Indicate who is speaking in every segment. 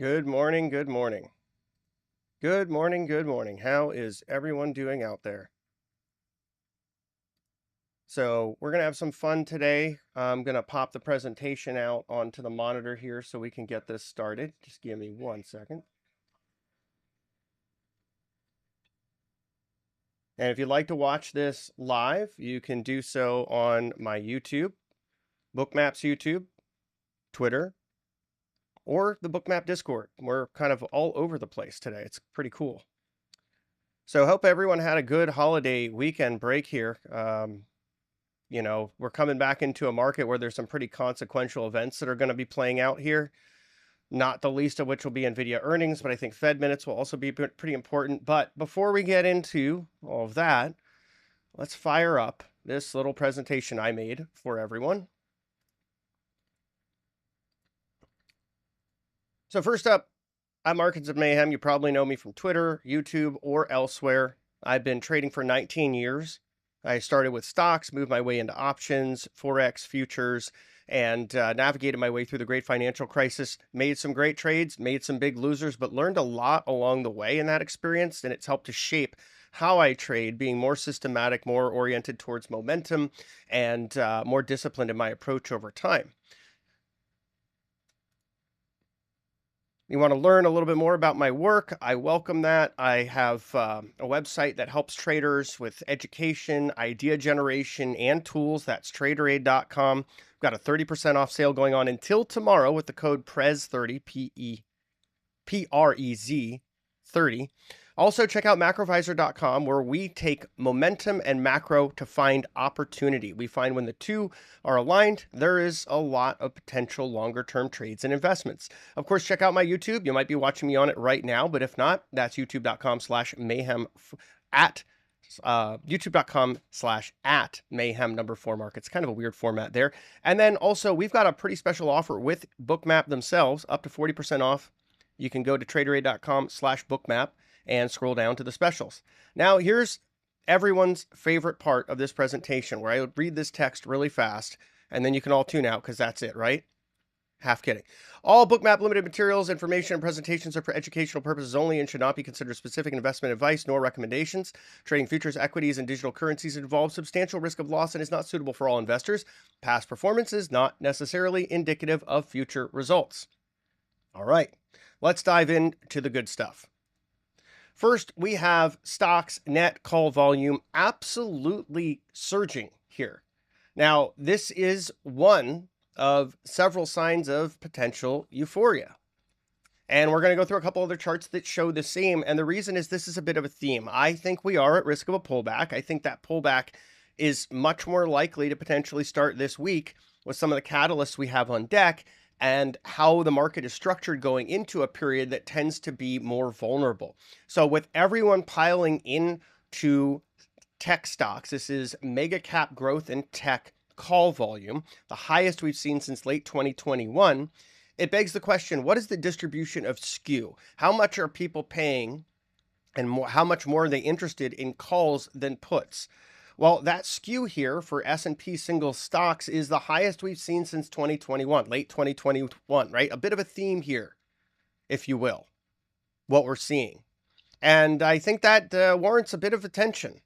Speaker 1: Good morning, good morning. Good morning, good morning. How is everyone doing out there? So, we're going to have some fun today. I'm going to pop the presentation out onto the monitor here so we can get this started. Just give me 1 second. And if you'd like to watch this live, you can do so on my YouTube, Bookmap's YouTube, Twitter, or the Bookmap Discord. We're kind of all over the place today. It's pretty cool. So, hope everyone had a good holiday weekend break here. We're coming back into a market where there's some pretty consequential events that are going to be playing out here, not the least of which will be Nvidia earnings, but I think Fed minutes will also be pretty important. But before we get into all of that, let's fire up this little presentation I made for everyone. So first up, I'm Markets of Mayhem. You probably know me from Twitter, YouTube, or elsewhere. I've been trading for 19 years. I started with stocks, moved my way into options, Forex, futures, and navigated my way through the great financial crisis. Made some great trades, made some big losers, but learned a lot along the way in that experience, and it's helped to shape how I trade, being more systematic, more oriented towards momentum, and more disciplined in my approach over time. You want to learn a little bit more about my work, I welcome that. I have a website that helps traders with education, idea generation, and tools. That's traderade.com. We've got a 30% off sale going on until tomorrow with the code PREZ30, P-R-E-Z 30. Also, check out macrovisor.com, where we take momentum and macro to find opportunity. We find when the two are aligned, there is a lot of potential longer-term trades and investments. Of course, check out my YouTube. You might be watching me on it right now, but if not, that's youtube.com/mayhem at youtube.com/at mayhem number 4 markets. Kind of a weird format there. And then also, we've got a pretty special offer with Bookmap themselves, up to 40% off. You can go to traderade.com/bookmap and scroll down to the specials. Now, here's everyone's favorite part of this presentation, where I read this text really fast, and then you can all tune out because that's it, right? Half kidding. All Bookmap Limited materials, information, and presentations are for educational purposes only and should not be considered specific investment advice nor recommendations. Trading futures, equities, and digital currencies involves substantial risk of loss and is not suitable for all investors. Past performance is not necessarily indicative of future results. All right, let's dive into the good stuff. First, we have stocks net call volume absolutely surging here. Now, this is one of several signs of potential euphoria. And we're going to go through a couple other charts that show the same. And the reason is this is a bit of a theme. I think we are at risk of a pullback. I think that pullback is much more likely to potentially start this week with some of the catalysts we have on deck and how the market is structured going into a period that tends to be more vulnerable. So with everyone piling into tech stocks, this is mega cap growth in tech call volume, the highest we've seen since late 2021. It begs the question, what is the distribution of skew? How much are people paying and how much more are they interested in calls than puts? Well, that skew here for S&P single stocks is the highest we've seen since 2021, late 2021, right? A bit of a theme here, if you will, what we're seeing. And I think that warrants a bit of attention.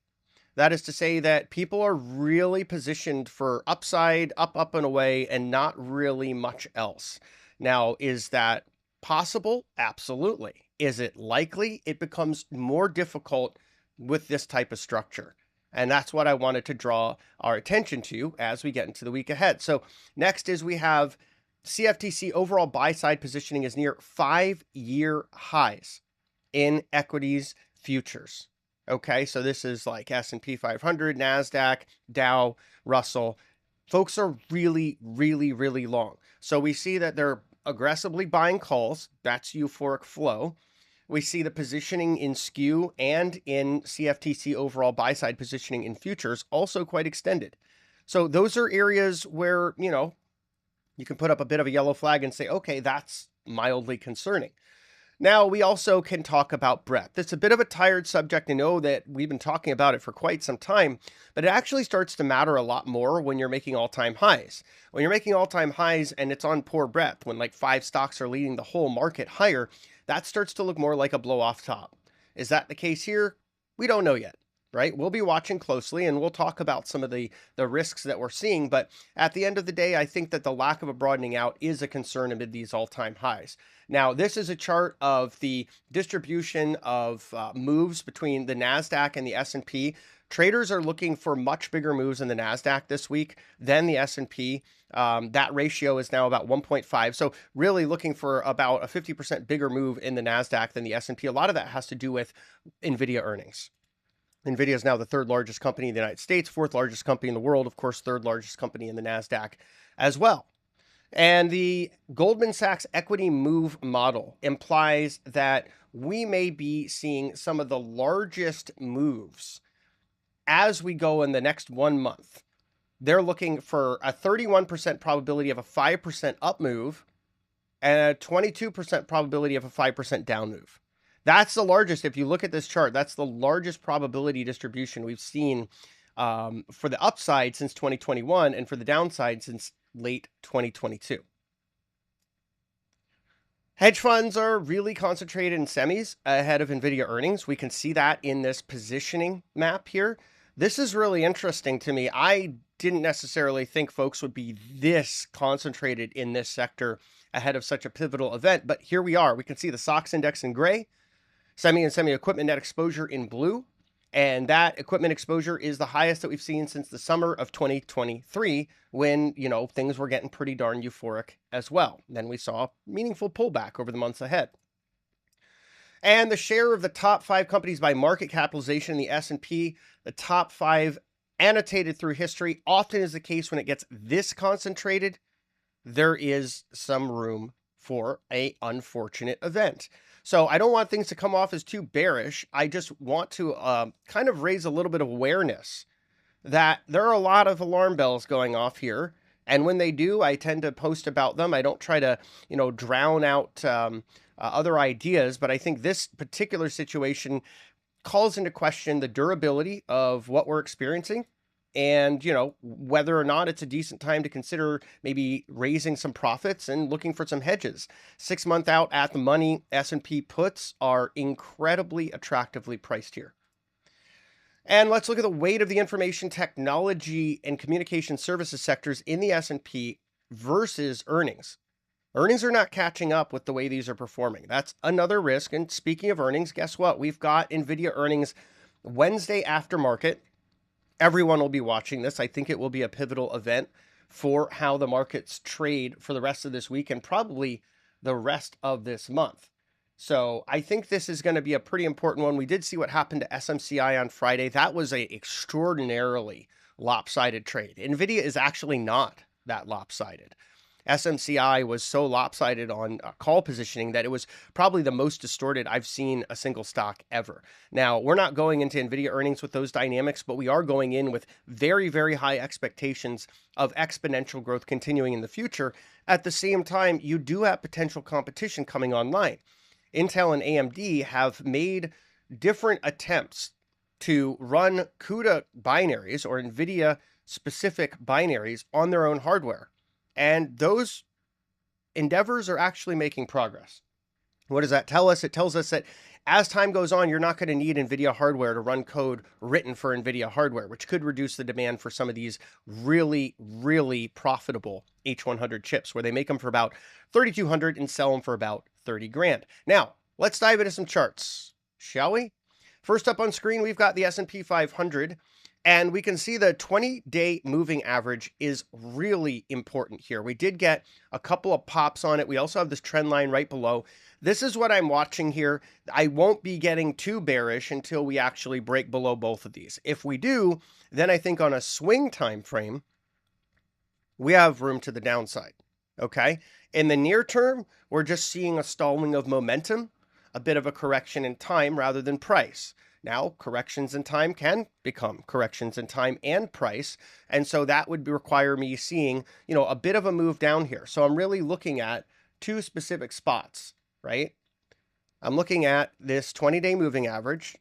Speaker 1: That is to say that people are really positioned for upside, up, and away, and not really much else. Now, is that possible? Absolutely. Is it likely? It becomes more difficult with this type of structure. And that's what I wanted to draw our attention to as we get into the week ahead. So next is we have CFTC overall buy-side positioning is near 5-year highs in equities futures. Okay, so this is like S&P 500, NASDAQ, Dow, Russell. Folks are really, really, really long. So we see that they're aggressively buying calls. That's euphoric flow. We see the positioning in skew and in CFTC overall buy-side positioning in futures also quite extended. So those are areas where, you can put up a bit of a yellow flag and say, okay, that's mildly concerning. Now, we also can talk about breadth. It's a bit of a tired subject. I know that we've been talking about it for quite some time, but it actually starts to matter a lot more when you're making all-time highs. When you're making all-time highs and it's on poor breadth, when like 5 stocks are leading the whole market higher, that starts to look more like a blow off top. Is that the case here? We don't know yet, right? We'll be watching closely and we'll talk about some of the risks that we're seeing. But at the end of the day, I think that the lack of a broadening out is a concern amid these all-time highs. Now, this is a chart of the distribution of moves between the NASDAQ and the S&P. Traders are looking for much bigger moves in the NASDAQ this week than the S&P. That ratio is now about 1.5. So really looking for about a 50% bigger move in the NASDAQ than the S&P. A lot of that has to do with Nvidia earnings. Nvidia is now the 3rd largest company in the United States, 4th largest company in the world, of course, 3rd largest company in the NASDAQ as well. And the Goldman Sachs equity move model implies that we may be seeing some of the largest moves as we go in the next 1 month. They're looking for a 31% probability of a 5% up move and a 22% probability of a 5% down move. That's the largest. If you look at this chart, that's the largest probability distribution we've seen for the upside since 2021 and for the downside since late 2022. Hedge funds are really concentrated in semis ahead of Nvidia earnings. We can see that in this positioning map here. This is really interesting to me. I didn't necessarily think folks would be this concentrated in this sector ahead of such a pivotal event, but here we are. We can see the SOX index in gray, semi and semi-equipment net exposure in blue, and that equipment exposure is the highest that we've seen since the summer of 2023 when, things were getting pretty darn euphoric as well. Then we saw a meaningful pullback over the months ahead. And the share of the top 5 companies by market capitalization in the S&P, the top 5 annotated through history, often is the case when it gets this concentrated, there is some room for an unfortunate event. So I don't want things to come off as too bearish. I just want to kind of raise a little bit of awareness that there are a lot of alarm bells going off here. And when they do, I tend to post about them. I don't try to, drown out other ideas. But I think this particular situation calls into question the durability of what we're experiencing. And, whether or not it's a decent time to consider maybe raising some profits and looking for some hedges. 6 month out at the money S&P puts are incredibly attractively priced here. And let's look at the weight of the information technology and communication services sectors in the S&P versus earnings. Earnings are not catching up with the way these are performing. That's another risk. And speaking of earnings, guess what? We've got Nvidia earnings Wednesday after market. Everyone will be watching this. I think it will be a pivotal event for how the markets trade for the rest of this week and probably the rest of this month. So I think this is going to be a pretty important one. We did see what happened to SMCI on Friday. That was an extraordinarily lopsided trade. Nvidia is actually not that lopsided. SMCI was so lopsided on call positioning that it was probably the most distorted I've seen a single stock ever. Now, we're not going into Nvidia earnings with those dynamics, but we are going in with very, very high expectations of exponential growth continuing in the future. At the same time, you do have potential competition coming online. Intel and AMD have made different attempts to run CUDA binaries or Nvidia specific binaries on their own hardware. And those endeavors are actually making progress. What does that tell us? It tells us that as time goes on, you're not going to need NVIDIA hardware to run code written for NVIDIA hardware, which could reduce the demand for some of these really, really profitable H100 chips, where they make them for about $3,200 and sell them for about 30 grand. Now, let's dive into some charts, shall we? First up on screen, we've got the S&P 500. And we can see the 20-day moving average is really important here. We did get a couple of pops on it. We also have this trend line right below. This is what I'm watching here. I won't be getting too bearish until we actually break below both of these. If we do, then I think on a swing time frame, we have room to the downside, okay? In the near term, we're just seeing a stalling of momentum, a bit of a correction in time rather than price. Now, corrections in time can become corrections in time and price. And so that would require me seeing, a bit of a move down here. So I'm really looking at 2 specific spots, right? I'm looking at this 20-day moving average.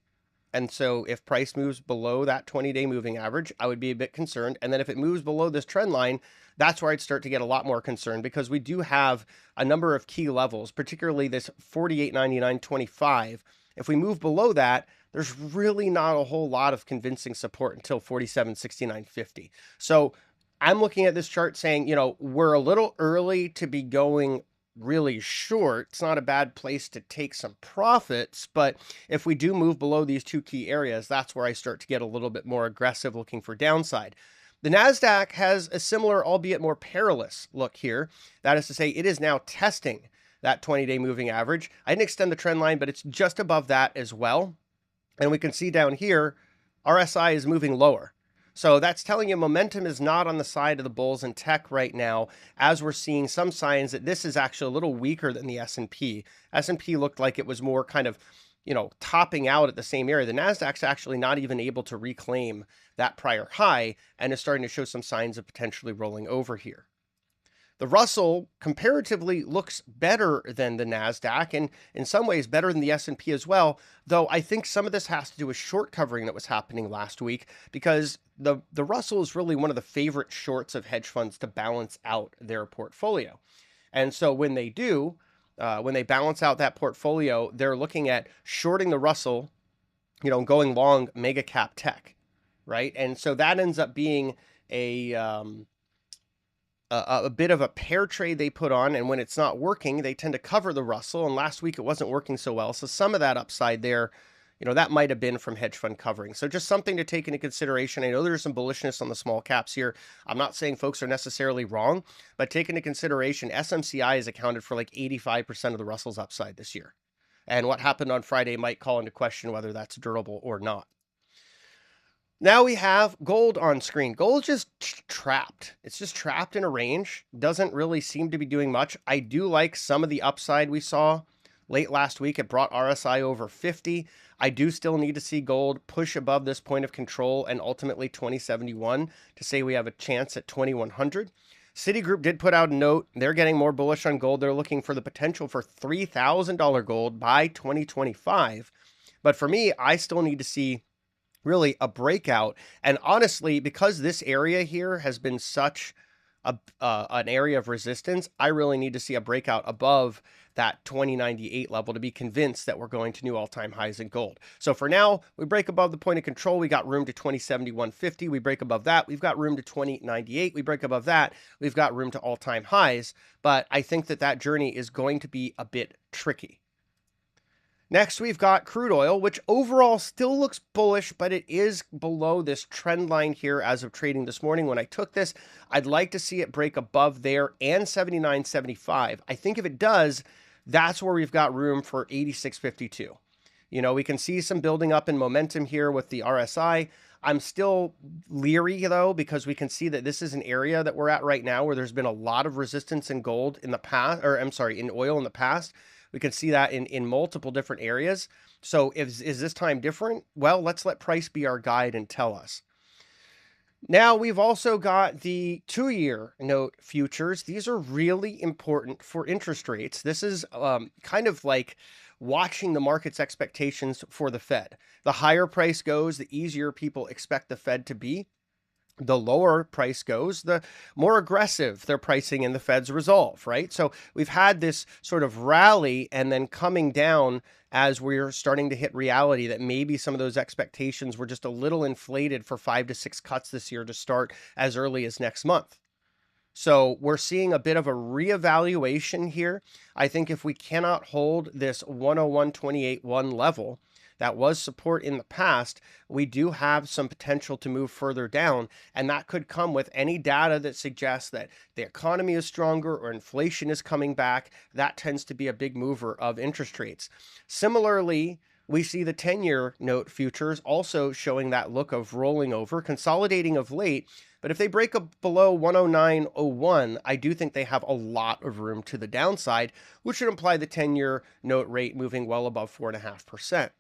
Speaker 1: And so if price moves below that 20-day moving average, I would be a bit concerned. And then if it moves below this trend line, that's where I'd start to get a lot more concerned, because we do have a number of key levels, particularly this 48.99.25. If we move below that, there's really not a whole lot of convincing support until 47.69.50. So I'm looking at this chart saying, we're a little early to be going really short. It's not a bad place to take some profits, but if we do move below these two key areas, that's where I start to get a little bit more aggressive looking for downside. The NASDAQ has a similar, albeit more perilous look here. That is to say, it is now testing that 20-day moving average. I didn't extend the trend line, but it's just above that as well. And we can see down here, RSI is moving lower. So that's telling you momentum is not on the side of the bulls in tech right now, as we're seeing some signs that this is actually a little weaker than the S&P. S&P looked like it was more kind of, topping out at the same area. The NASDAQ's actually not even able to reclaim that prior high and is starting to show some signs of potentially rolling over here. The Russell comparatively looks better than the NASDAQ, and in some ways better than the S&P as well, though I think some of this has to do with short covering that was happening last week, because the Russell is really one of the favorite shorts of hedge funds to balance out their portfolio. And so when they do, when they balance out that portfolio, they're looking at shorting the Russell, going long mega cap tech, right? And so that ends up being a bit of a pair trade they put on, and when it's not working, they tend to cover the Russell, and last week it wasn't working so well. So some of that upside there, that might have been from hedge fund covering. So just something to take into consideration. I know there's some bullishness on the small caps here. I'm not saying folks are necessarily wrong, but take into consideration SMCI is accounted for like 85% of the Russell's upside this year. And what happened on Friday might call into question whether that's durable or not. Now we have gold on screen. Gold just trapped. It's just trapped in a range. Doesn't really seem to be doing much. I do like some of the upside we saw late last week. It brought RSI over 50. I do still need to see gold push above this point of control and ultimately 2071 to say we have a chance at 2100. Citigroup did put out a note. They're getting more bullish on gold. They're looking for the potential for $3,000 gold by 2025. But for me, I still need to see really a breakout. And honestly, because this area here has been such an area of resistance, I really need to see a breakout above that 2098 level to be convinced that we're going to new all-time highs in gold. So for now, we break above the point of control. We got room to 2071.50. We break above that. We've got room to 2098. We break above that. We've got room to all-time highs. But I think that journey is going to be a bit tricky. Next, we've got crude oil, which overall still looks bullish, but it is below this trend line here as of trading this morning. When I took this, I'd like to see it break above there and 79.75. I think if it does, that's where we've got room for 86.52. We can see some building up in momentum here with the RSI. I'm still leery though, because we can see that this is an area that we're at right now where there's been a lot of resistance in gold in the past, in oil in the past. We can see that in multiple different areas. So is this time different? Well, let's let price be our guide and tell us. Now we've also got the 2-year note futures. These are really important for interest rates. This is kind of like watching the market's expectations for the Fed. The higher price goes, the easier people expect the Fed to be. The lower price goes, the more aggressive their pricing in the Fed's resolve, right? So we've had this sort of rally and then coming down as we're starting to hit reality that maybe some of those expectations were just a little inflated for 5 to 6 cuts this year to start as early as next month. So we're seeing a bit of a reevaluation here. I think if we cannot hold this 101.28.1 level, that was support in the past, we do have some potential to move further down, and that could come with any data that suggests that the economy is stronger or inflation is coming back. That tends to be a big mover of interest rates. Similarly, we see the 10-year note futures also showing that look of rolling over, consolidating of late. But if they break up below 109.01, I do think they have a lot of room to the downside, which would imply the 10-year note rate moving well above 4.5%.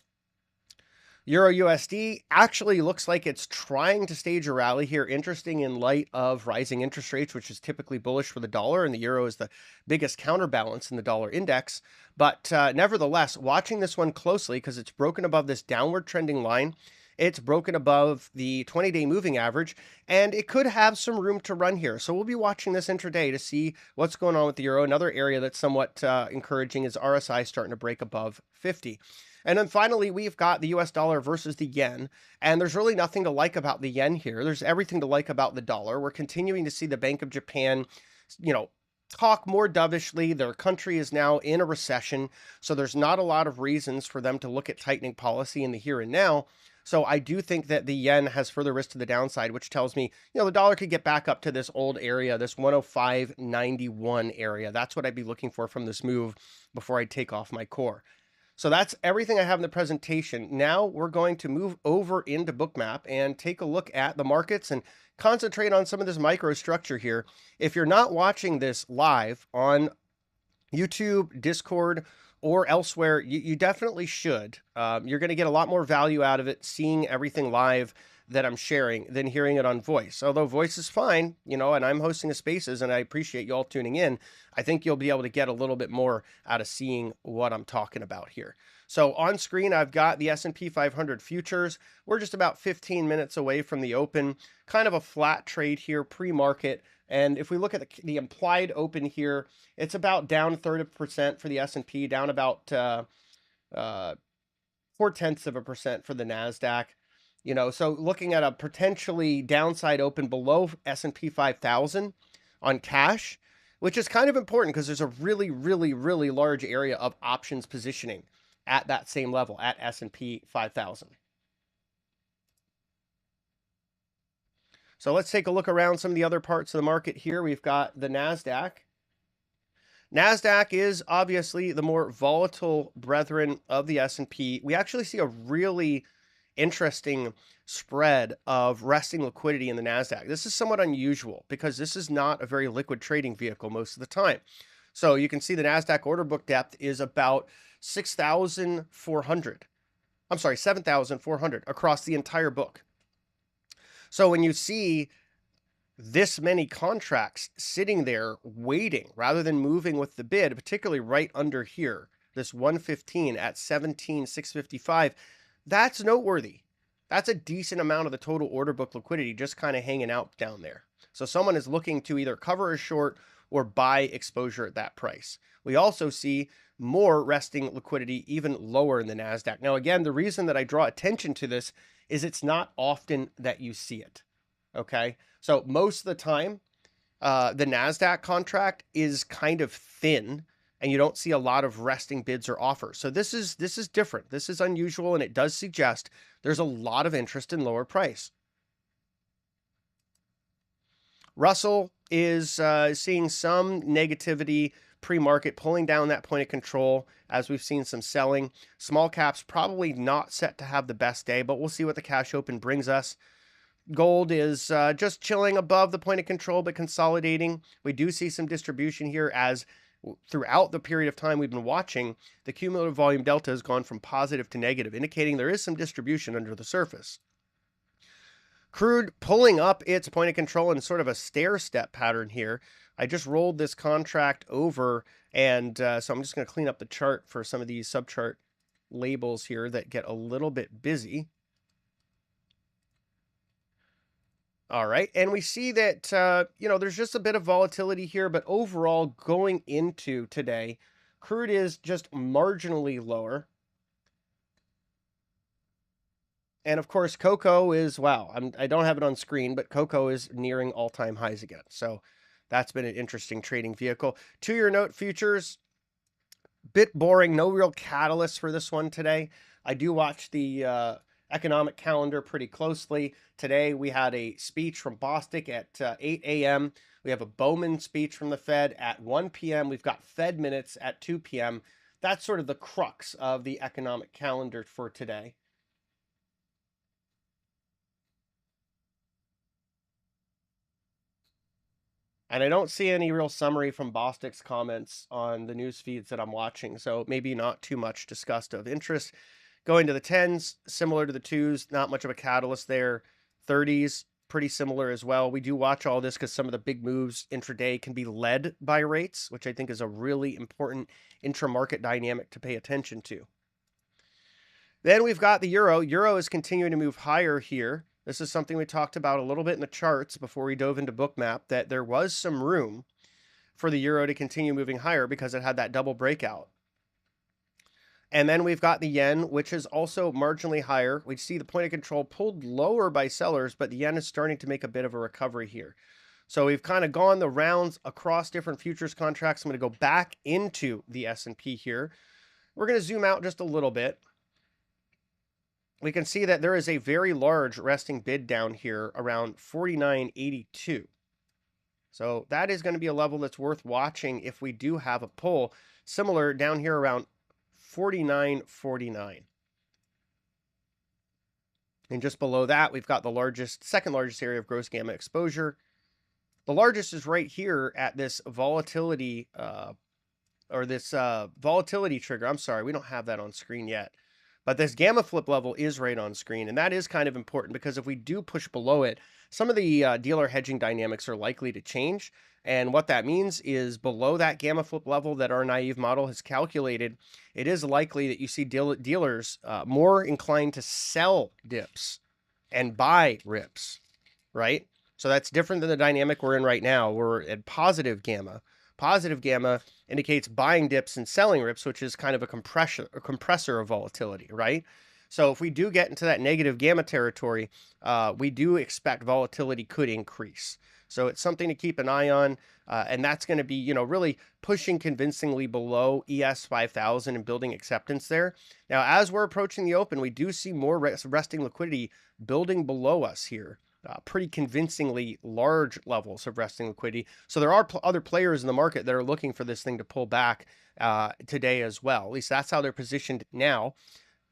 Speaker 1: Euro USD actually looks like it's trying to stage a rally here. Interesting in light of rising interest rates, which is typically bullish for the dollar, and the euro is the biggest counterbalance in the dollar index. But nevertheless, watching this one closely because it's broken above this downward trending line. It's broken above the 20-day moving average, and it could have some room to run here. So we'll be watching this intraday to see what's going on with the euro. Another area that's somewhat encouraging is RSI starting to break above 50. And then finally, we've got the US dollar versus the yen. And there's really nothing to like about the yen here. There's everything to like about the dollar. We're continuing to see the Bank of Japan, talk more dovishly. Their country is now in a recession. So there's not a lot of reasons for them to look at tightening policy in the here and now. So I do think that the yen has further risk to the downside, which tells me, the dollar could get back up to this old area, this 105.91 area. That's what I'd be looking for from this move before I take off my core. So that's everything I have in the presentation. Now we're going to move over into Bookmap and take a look at the markets and concentrate on some of this microstructure here. If you're not watching this live on YouTube, Discord, or elsewhere, you definitely should. You're going to get a lot more value out of it seeing everything live that I'm sharing than hearing it on voice. Although voice is fine, and I'm hosting a spaces and I appreciate you all tuning in. I think you'll be able to get a little bit more out of seeing what I'm talking about here. So on screen, I've got the S&P 500 futures. We're just about 15 minutes away from the open, kind of a flat trade here pre-market. And if we look at the implied open here, it's about down 30% for the S&P, down about 0.4% for the NASDAQ. So looking at a potentially downside open below S&P 5,000 on cash, which is kind of important because there's a really, really, really large area of options positioning at that same level at S&P 5,000. So let's take a look around some of the other parts of the market here. We've got the NASDAQ. NASDAQ is obviously the more volatile brethren of the S&P. We actually see a really interesting spread of resting liquidity in the NASDAQ. This is somewhat unusual because this is not a very liquid trading vehicle most of the time. So you can see the NASDAQ order book depth is about 7,400 across the entire book. So when you see this many contracts sitting there waiting rather than moving with the bid, particularly right under here, this 115 at 17,655, that's noteworthy. That's a decent amount of the total order book liquidity just kind of hanging out down there. So someone is looking to either cover a short or buy exposure at that price. We also see more resting liquidity even lower in the NASDAQ. Now, again, the reason that I draw attention to this is it's not often that you see it. Okay. So most of the time, the NASDAQ contract is kind of thin and you don't see a lot of resting bids or offers. So this is different. This is unusual, and it does suggest there's a lot of interest in lower price. Russell is seeing some negativity pre-market, pulling down that point of control as we've seen some selling. Small caps probably not set to have the best day, but we'll see what the cash open brings us. Gold is just chilling above the point of control, but consolidating. We do see some distribution here as throughout the period of time we've been watching, the cumulative volume delta has gone from positive to negative, indicating there is some distribution under the surface. Crude pulling up its point of control in sort of a stair-step pattern here. I just rolled this contract over, and so I'm just going to clean up the chart for some of these subchart labels here that get a little bit busy. All right, and we see that, there's just a bit of volatility here, but overall going into today, crude is just marginally lower. And of course, cocoa is, wow, I don't have it on screen, but cocoa is nearing all-time highs again. So that's been an interesting trading vehicle. 2-year note futures, bit boring, no real catalyst for this one today. I do watch the economic calendar pretty closely. Today we had a speech from Bostic at 8 a.m. We have a Bowman speech from the Fed at 1 p.m. We've got Fed minutes at 2 p.m. That's sort of the crux of the economic calendar for today. And I don't see any real summary from Bostic's comments on the news feeds that I'm watching, so maybe not too much discussed of interest. Going to the 10s, similar to the 2s, not much of a catalyst there. 30s, pretty similar as well. We do watch all this because some of the big moves intraday can be led by rates, which I think is a really important intra-market dynamic to pay attention to. Then we've got the euro. Euro is continuing to move higher here. This is something we talked about a little bit in the charts before we dove into Bookmap, that there was some room for the euro to continue moving higher because it had that double breakout. And then we've got the yen, which is also marginally higher. We see the point of control pulled lower by sellers, but the yen is starting to make a bit of a recovery here. So we've kind of gone the rounds across different futures contracts. I'm going to go back into the S&P here. We're going to zoom out just a little bit. We can see that there is a very large resting bid down here around 49.82. So that is going to be a level that's worth watching if we do have a pull. Similar down here around 49.49. And just below that, we've got the second largest area of gross gamma exposure. The largest is right here at this volatility, volatility trigger. I'm sorry, we don't have that on screen yet. But this gamma flip level is right on screen, and that is kind of important because if we do push below it, some of the dealer hedging dynamics are likely to change. And what that means is below that gamma flip level that our naive model has calculated, it is likely that you see dealers more inclined to sell dips and buy rips, right? So that's different than the dynamic we're in right now. We're at positive gamma. Positive gamma indicates buying dips and selling rips, which is kind of a compressor of volatility, right? So if we do get into that negative gamma territory, we do expect volatility could increase. So it's something to keep an eye on, and that's going to be, really pushing convincingly below ES 5000 and building acceptance there. Now, as we're approaching the open, we do see more resting liquidity building below us here. Pretty convincingly large levels of resting liquidity. So there are other players in the market that are looking for this thing to pull back today as well. At least that's how they're positioned now.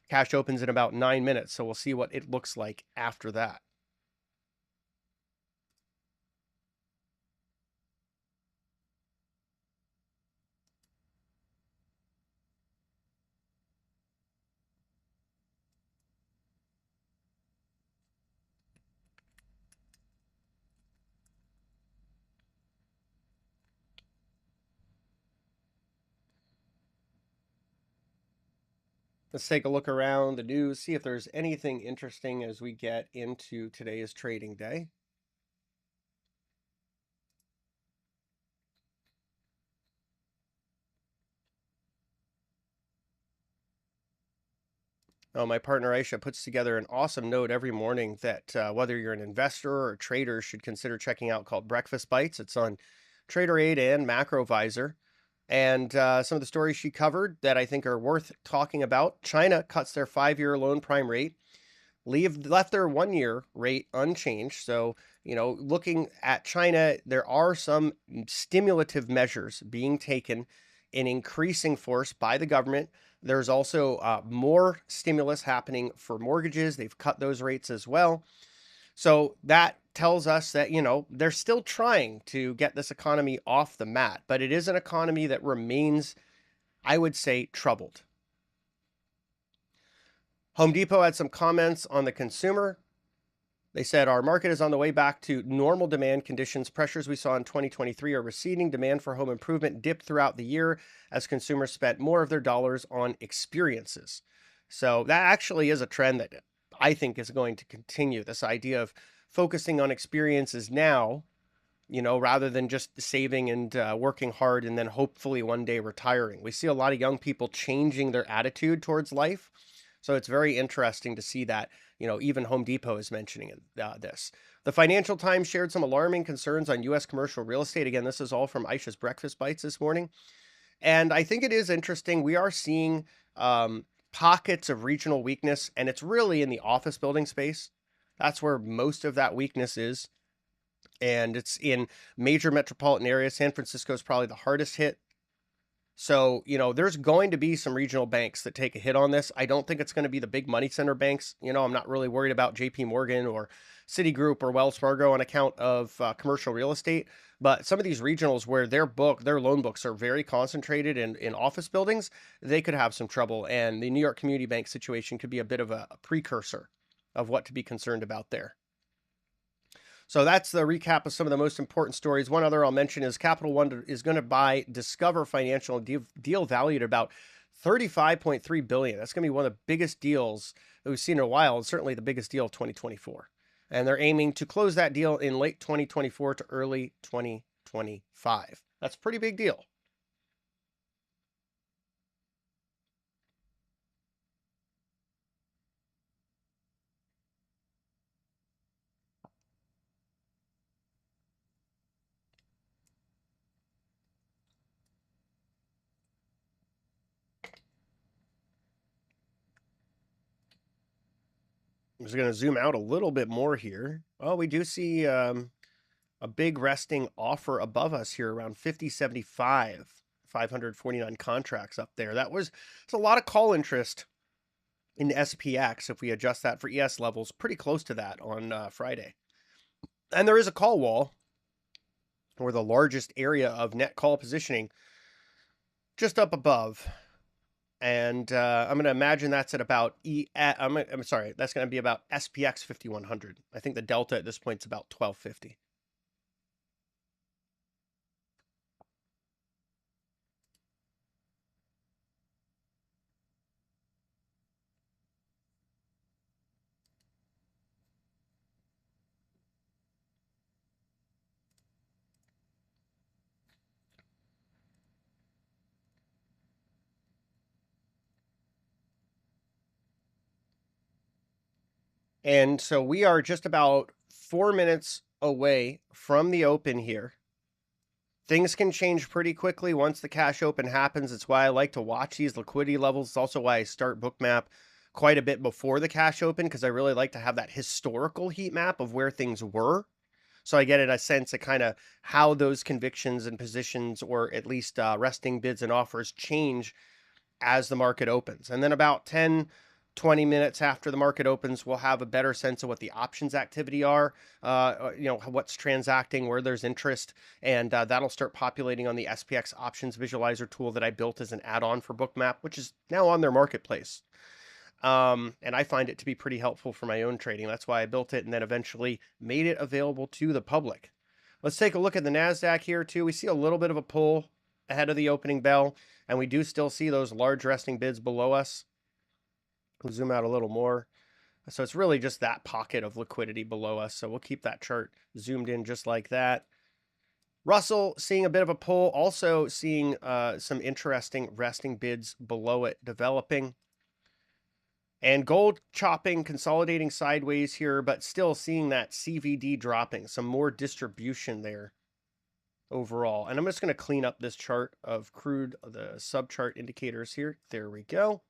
Speaker 1: Cash opens in about 9 minutes, so we'll see what it looks like after that. Let's take a look around the news, see if there's anything interesting as we get into today's trading day. Oh, my partner Aisha puts together an awesome note every morning that whether you're an investor or a trader should consider checking out, called Breakfast Bites. It's on Traderade and Macrovisor. And some of the stories she covered that I think are worth talking about. China cuts their 5-year loan prime rate, left their 1-year rate unchanged. So, looking at China, there are some stimulative measures being taken in increasing force by the government. There's also more stimulus happening for mortgages. They've cut those rates as well. So that tells us that, they're still trying to get this economy off the mat, but it is an economy that remains, I would say, troubled. Home Depot had some comments on the consumer. They said, our market is on the way back to normal demand conditions. Pressures we saw in 2023 are receding. Demand for home improvement dipped throughout the year as consumers spent more of their dollars on experiences. So that actually is a trend that I think is going to continue. This idea of focusing on experiences now, rather than just saving and working hard and then hopefully one day retiring. We see a lot of young people changing their attitude towards life. So it's very interesting to see that, even Home Depot is mentioning this. The Financial Times shared some alarming concerns on U.S. commercial real estate. Again, this is all from Aisha's Breakfast Bites this morning. And I think it is interesting. We are seeing pockets of regional weakness, and it's really in the office building space. That's where most of that weakness is. And it's in major metropolitan areas. San Francisco is probably the hardest hit. So, there's going to be some regional banks that take a hit on this. I don't think it's going to be the big money center banks. I'm not really worried about JP Morgan or Citigroup or Wells Fargo on account of commercial real estate. But some of these regionals where their loan books are very concentrated in office buildings, they could have some trouble. And the New York Community Bank situation could be a bit of a precursor of what to be concerned about there. So that's the recap of some of the most important stories. One other I'll mention is Capital One is going to buy Discover Financial, deal valued at about $35.3 billion. That's going to be one of the biggest deals that we've seen in a while, and certainly the biggest deal of 2024. And they're aiming to close that deal in late 2024 to early 2025. That's a pretty big deal. I'm just going to zoom out a little bit more here. Oh, we do see a big resting offer above us here around 50.75, 549 contracts up there. It's a lot of call interest in SPX. If we adjust that for ES levels, pretty close to that on Friday. And there is a call wall, or the largest area of net call positioning, just up above. And I'm going to imagine that's at about I'm sorry, that's going to be about SPX 5100. I think the delta at this point is about 1250. And so we are just about 4 minutes away from the open here. Things can change pretty quickly once the cash open happens. It's why I like to watch these liquidity levels. It's also why I start Bookmap quite a bit before the cash open, because I really like to have that historical heat map of where things were. So I get a sense of kind of how those convictions and positions, or at least resting bids and offers, change as the market opens. And then about 10-20 minutes after the market opens, we'll have a better sense of what the options activity are, what's transacting, where there's interest, and that'll start populating on the SPX options visualizer tool that I built as an add-on for Bookmap, which is now on their marketplace. And I find it to be pretty helpful for my own trading. That's why I built it and then eventually made it available to the public. Let's take a look at the NASDAQ here too. We see a little bit of a pull ahead of the opening bell, and we do still see those large resting bids below us. We'll zoom out a little more. So it's really just that pocket of liquidity below us. So we'll keep that chart zoomed in just like that. Russell seeing a bit of a pull, also seeing some interesting resting bids below it developing. And gold chopping, consolidating sideways here, but still seeing that CVD dropping, some more distribution there overall. And I'm just going to clean up this chart of crude, the subchart indicators here. There we go.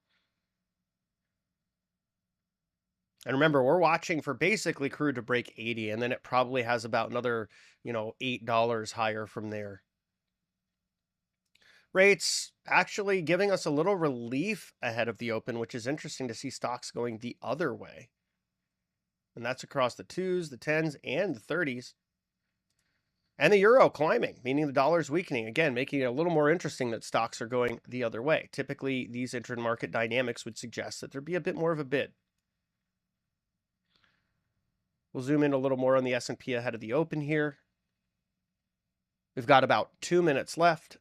Speaker 1: And remember, we're watching for basically crude to break 80, and then it probably has about another, $8 higher from there. Rates actually giving us a little relief ahead of the open, which is interesting to see stocks going the other way. And that's across the 2s, the 10s, and the 30s. And the euro climbing, meaning the dollar's weakening, again, making it a little more interesting that stocks are going the other way. Typically, these intra-market dynamics would suggest that there'd be a bit more of a bid. We'll zoom in a little more on the S&P ahead of the open here. We've got about 2 minutes left.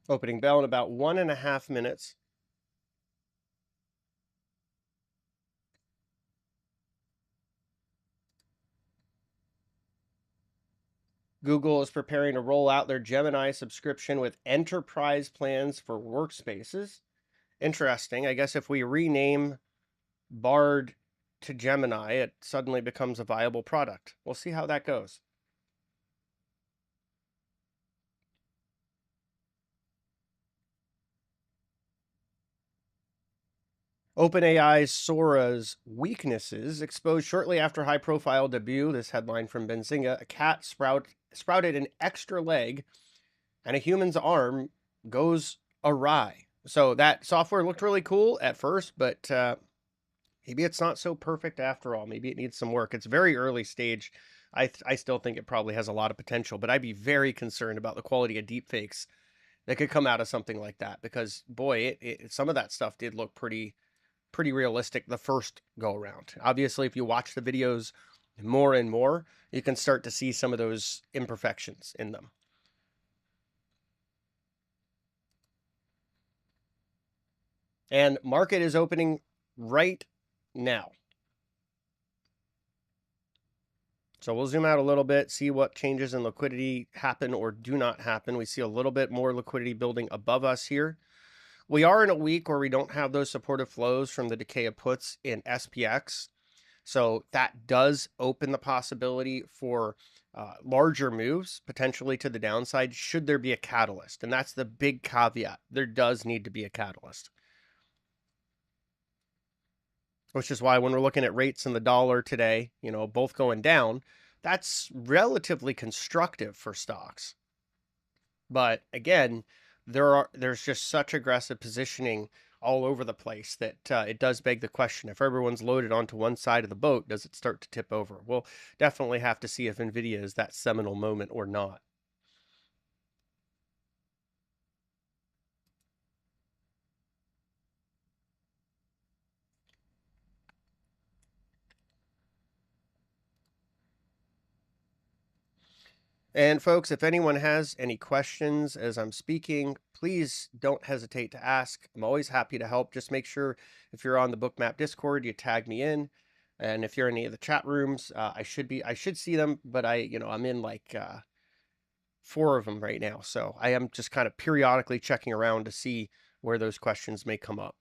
Speaker 1: Opening bell in about 1.5 minutes. Google is preparing to roll out their Gemini subscription with enterprise plans for workspaces. Interesting. I guess if we rename Bard to Gemini, it suddenly becomes a viable product. We'll see how that goes. OpenAI's Sora's weaknesses exposed shortly after high-profile debut. This headline from Benzinga: a cat sprouted an extra leg, and a human's arm goes awry. So that software looked really cool at first, but maybe it's not so perfect after all. Maybe it needs some work. It's very early stage. I still think it probably has a lot of potential, but I'd be very concerned about the quality of deepfakes that could come out of something like that, because boy, some of that stuff did look pretty realistic the first go around. Obviously, if you watch the videos more and more, you can start to see some of those imperfections in them. And market is opening right now. So we'll zoom out a little bit, see what changes in liquidity happen or do not happen. We see a little bit more liquidity building above us here. We are in a week where we don't have those supportive flows from the decay of puts in SPX. So that does open the possibility for larger moves, potentially to the downside, should there be a catalyst. And that's the big caveat. There does need to be a catalyst. Which is why when we're looking at rates and the dollar today, both going down, that's relatively constructive for stocks. But again, there's just such aggressive positioning all over the place that it does beg the question: if everyone's loaded onto one side of the boat, does it start to tip over? We'll definitely have to see if Nvidia is that seminal moment or not. And folks, if anyone has any questions as I'm speaking, please don't hesitate to ask. I'm always happy to help. Just make sure if you're on the Bookmap Discord, you tag me in. And if you're in any of the chat rooms, I should see them, but I'm in like 4 of them right now. So I am just kind of periodically checking around to see where those questions may come up.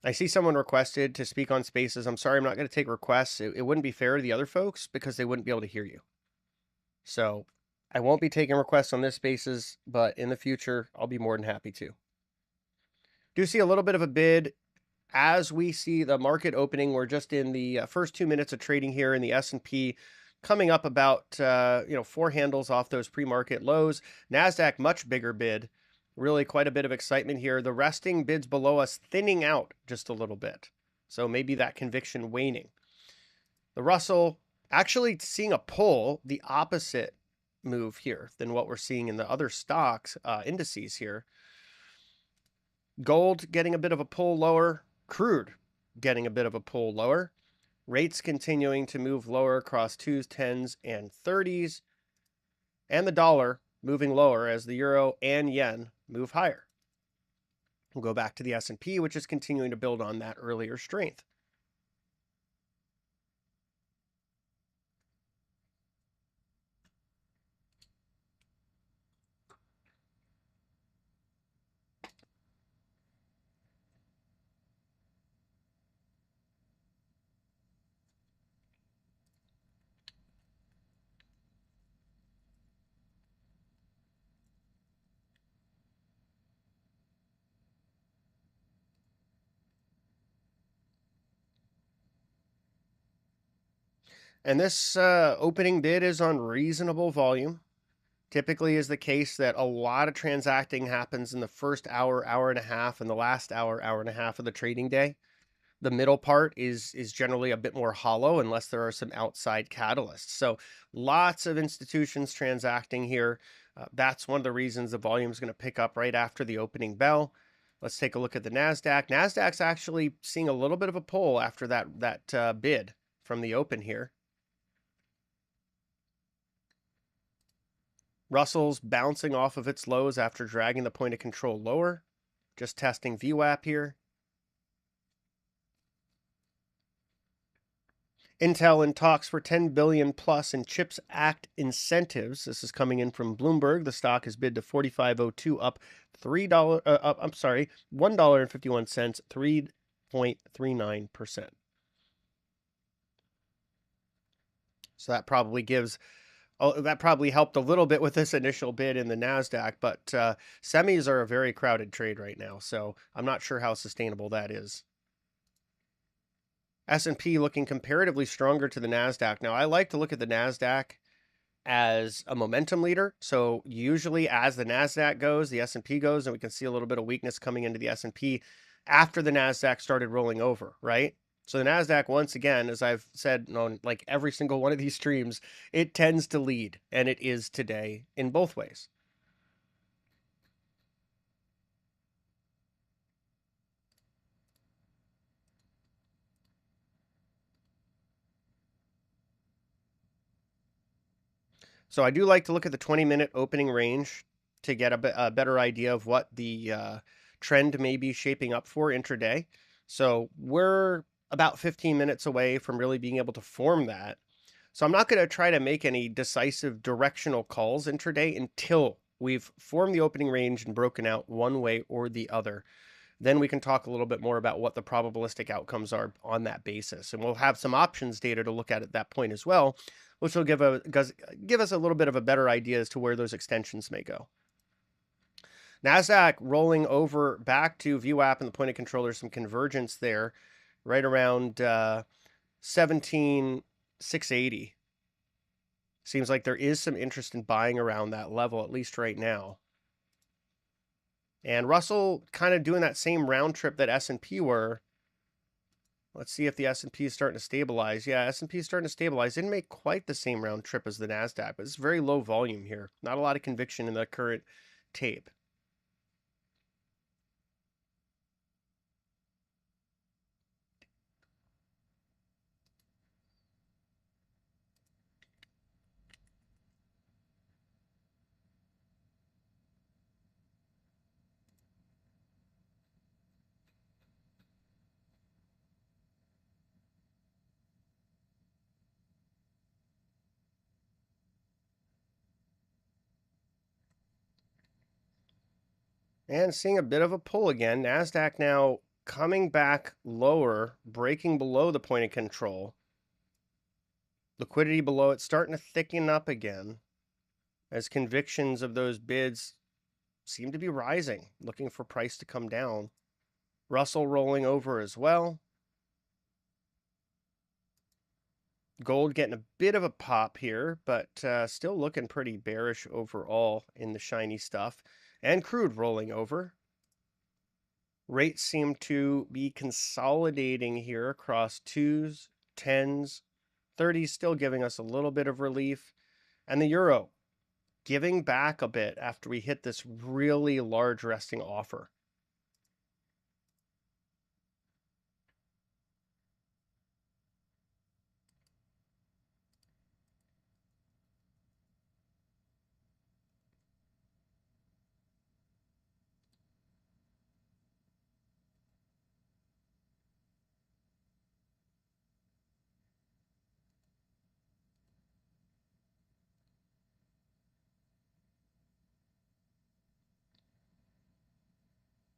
Speaker 1: I see someone requested to speak on Spaces. I'm sorry, I'm not going to take requests. It wouldn't be fair to the other folks because they wouldn't be able to hear you. So I won't be taking requests on this Spaces, but in the future, I'll be more than happy to. Do see a little bit of a bid as we see the market opening. We're just in the first 2 minutes of trading here in the S&P, coming up about 4 handles off those pre-market lows. NASDAQ, much bigger bid. Really quite a bit of excitement here. The resting bids below us thinning out just a little bit. So maybe that conviction waning. The Russell actually seeing a pull, the opposite move here than what we're seeing in the other stocks indices here. Gold getting a bit of a pull lower. Crude getting a bit of a pull lower. Rates continuing to move lower across 2s, 10s, and 30s. And the dollar moving lower as the euro and yen move higher. We'll go back to the S&P, which is continuing to build on that earlier strength. And this opening bid is on reasonable volume. Typically is the case that a lot of transacting happens in the first hour, hour and a half, and the last hour, hour and a half of the trading day. The middle part is generally a bit more hollow unless there are some outside catalysts. So lots of institutions transacting here. That's one of the reasons the volume is going to pick up right after the opening bell. Let's take a look at the NASDAQ. NASDAQ's actually seeing a little bit of a pull after that bid from the open here. Russell's bouncing off of its lows after dragging the point of control lower. Just testing VWAP here. Intel in talks for 10 billion plus in CHIPS Act incentives. This is coming in from Bloomberg. The stock is bid to 45.02, up $3. I'm sorry, $1.51, 3.39%. So that probably helped a little bit with this initial bid in the Nasdaq. But semis are a very crowded trade right now, so I'm not sure how sustainable that is. S&P looking comparatively stronger to the Nasdaq. Now, I like to look at the Nasdaq as a momentum leader. So usually as the Nasdaq goes, the S&P goes, and we can see a little bit of weakness coming into the S&P after the Nasdaq started rolling over, right? So the Nasdaq, once again, as I've said on like every single one of these streams, it tends to lead, and it is today in both ways. So I do like to look at the 20-minute opening range to get a better idea of what the trend may be shaping up for intraday. So we're about 15 minutes away from really being able to form that. So I'm not going to try to make any decisive directional calls intraday until we've formed the opening range and broken out one way or the other. Then we can talk a little bit more about what the probabilistic outcomes are on that basis. And we'll have some options data to look at that point as well, which will give us a little bit of a better idea as to where those extensions may go. NASDAQ rolling over back to VWAP and the point of controller, some convergence there, right around 17,680. Seems like there is some interest in buying around that level, at least right now. And Russell kind of doing that same round trip that S&P were. Let's see if the S&P is starting to stabilize. Yeah, S&P is starting to stabilize. Didn't make quite the same round trip as the NASDAQ, but it's very low volume here. Not a lot of conviction in the current tape. And seeing a bit of a pull again. NASDAQ now coming back lower, breaking below the point of control. Liquidity below it starting to thicken up again as convictions of those bids seem to be rising, looking for price to come down. Russell rolling over as well. Gold getting a bit of a pop here, but still looking pretty bearish overall in the shiny stuff. And crude rolling over. Rates seem to be consolidating here across 2s, 10s, 30s, still giving us a little bit of relief. And the euro giving back a bit after we hit this really large resting offer.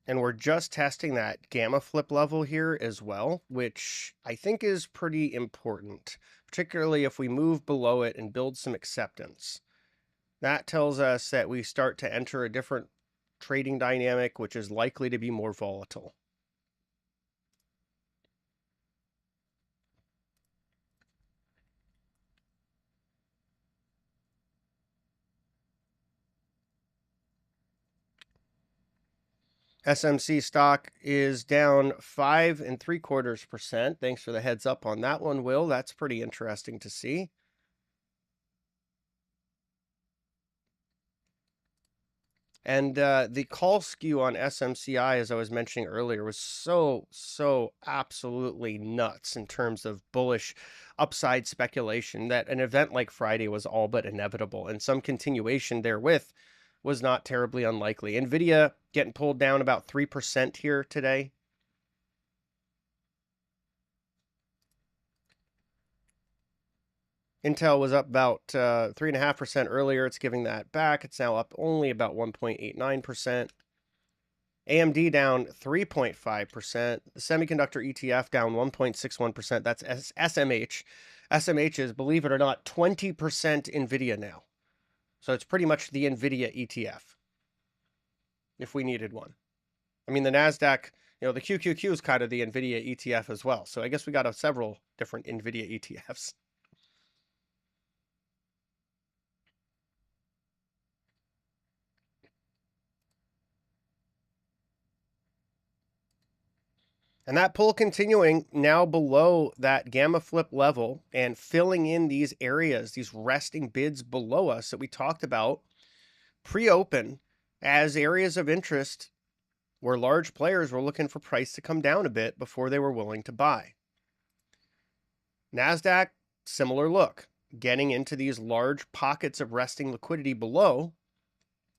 Speaker 1: And we're just testing that gamma flip level here as well, which I think is pretty important, particularly if we move below it and build some acceptance. That tells us that we start to enter a different trading dynamic, which is likely to be more volatile. SMC stock is down 5.75%. Thanks for the heads up on that one, Will. That's pretty interesting to see. And the call skew on SMCI, as I was mentioning earlier, was so absolutely nuts in terms of bullish upside speculation that an event like Friday was all but inevitable, and some continuation therewith was not terribly unlikely. Nvidia getting pulled down about 3% here today. Intel was up about 3.5% earlier. It's giving that back. It's now up only about 1.89%. AMD down 3.5%. The semiconductor ETF down 1.61%. That's SMH. SMH is, believe it or not, 20% Nvidia now. So it's pretty much the Nvidia ETF, if we needed one. I mean, the NASDAQ, the QQQ is kind of the Nvidia ETF as well. So I guess we got several different Nvidia ETFs. And that pull continuing now below that gamma flip level and filling in these areas, these resting bids below us that we talked about pre-open as areas of interest where large players were looking for price to come down a bit before they were willing to buy. NASDAQ, similar look, getting into these large pockets of resting liquidity below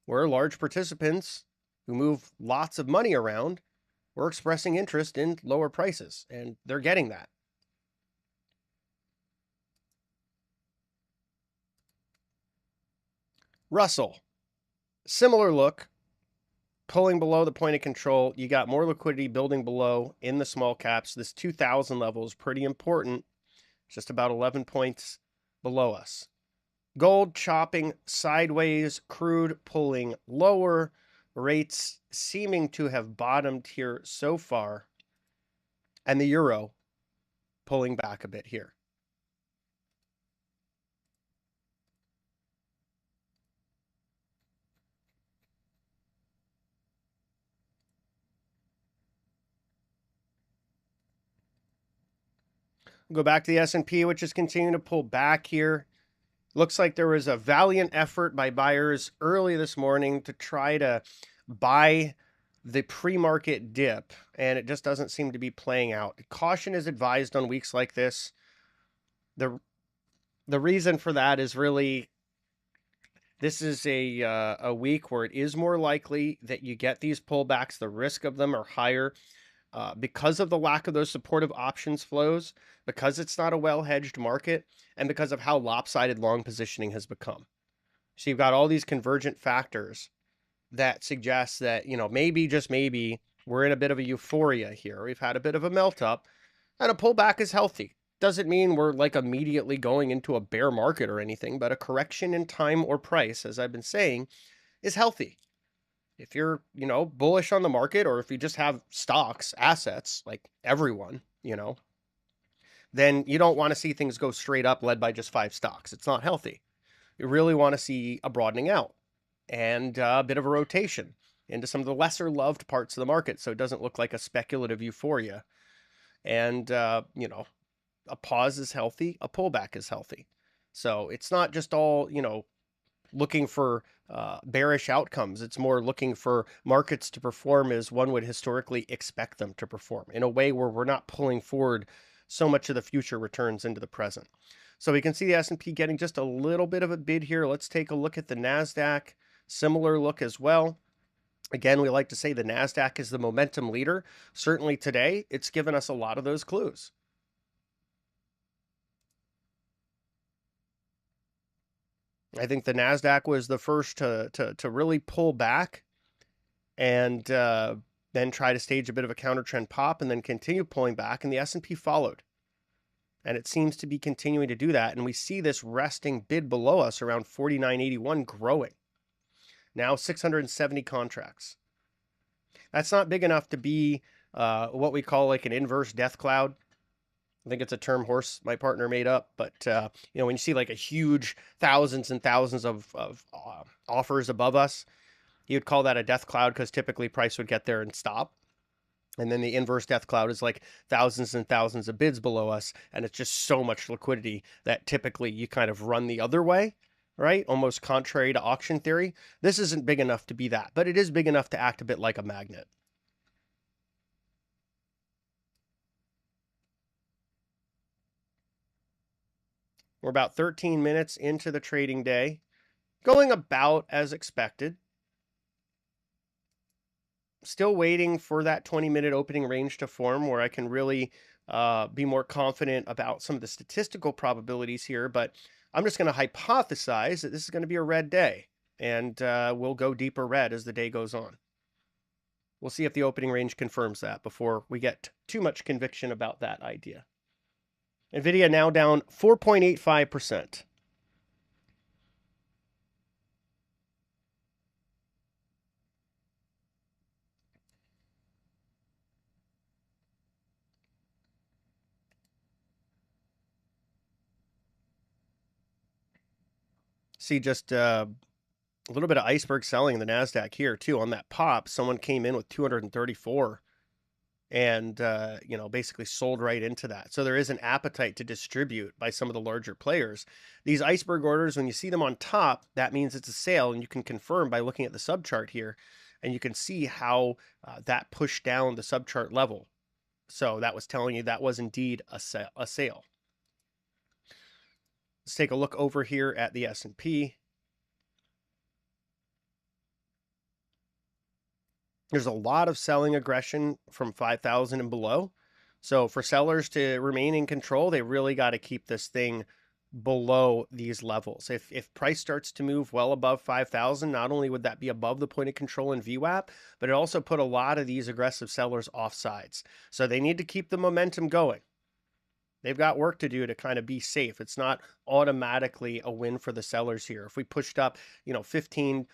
Speaker 1: where large participants who move lots of money around were expressing interest in lower prices, and they're getting that. Russell, similar look, pulling below the point of control. You got more liquidity building below in the small caps. This 2,000 level is pretty important, just about 11 points below us. Gold chopping sideways, crude pulling lower, rates seeming to have bottomed here so far, and the euro pulling back a bit here. We'll go back to the S&P, which is continuing to pull back here. Looks like there was a valiant effort by buyers early this morning to try to buy the pre-market dip, and it just doesn't seem to be playing out. Caution is advised on weeks like this. The reason for that is really this is a week where it is more likely that you get these pullbacks. The risk of them are higher because of the lack of those supportive options flows, because it's not a well-hedged market, and because of how lopsided long positioning has become. So you've got all these convergent factors that suggest that, maybe, just maybe, we're in a bit of a euphoria here. We've had a bit of a melt up, and a pullback is healthy. Doesn't mean we're like immediately going into a bear market or anything, but a correction in time or price, as I've been saying, is healthy. If you're, bullish on the market, or if you just have stocks, assets, like everyone, then you don't want to see things go straight up led by just 5 stocks. It's not healthy. You really want to see a broadening out and a bit of a rotation into some of the lesser loved parts of the market, so it doesn't look like a speculative euphoria. And, a pause is healthy, a pullback is healthy. So it's not just all, looking for bearish outcomes. It's more looking for markets to perform as one would historically expect them to perform, in a way where we're not pulling forward so much of the future returns into the present. So we can see the S&P getting just a little bit of a bid here. Let's take a look at the NASDAQ. Similar look as well. Again, we like to say the NASDAQ is the momentum leader. Certainly today, it's given us a lot of those clues. I think the NASDAQ was the first to really pull back and then try to stage a bit of a counter trend pop and then continue pulling back, and the S&P followed. And it seems to be continuing to do that. And we see this resting bid below us around 49.81 growing. Now 670 contracts. That's not big enough to be what we call like an inverse death cloud. I think it's a term my partner made up, but when you see like a huge thousands and thousands of offers above us, he would call that a death cloud, because typically price would get there and stop. And then the inverse death cloud is like thousands and thousands of bids below us, and it's just so much liquidity that typically you kind of run the other way, right? Almost contrary to auction theory. This isn't big enough to be that, but it is big enough to act a bit like a magnet. We're about 13 minutes into the trading day, going about as expected. Still waiting for that 20-minute opening range to form where I can really be more confident about some of the statistical probabilities here, but I'm just going to hypothesize that this is going to be a red day, and we'll go deeper red as the day goes on. We'll see if the opening range confirms that before we get too much conviction about that idea. Nvidia now down 4.85%. See just a little bit of iceberg selling in the NASDAQ here too. On that pop, someone came in with 234 and, basically sold right into that. So there is an appetite to distribute by some of the larger players. These iceberg orders, when you see them on top, that means it's a sale, and you can confirm by looking at the subchart here, and you can see how that pushed down the subchart level. So that was telling you that was indeed a sale. Let's take a look over here at the S&P. There's a lot of selling aggression from 5,000 and below. So for sellers to remain in control, they really got to keep this thing below these levels. If price starts to move well above 5,000, not only would that be above the point of control in VWAP, but it also put a lot of these aggressive sellers off sides. So they need to keep the momentum going. They've got work to do to kind of be safe. It's not automatically a win for the sellers here. If we pushed up, 15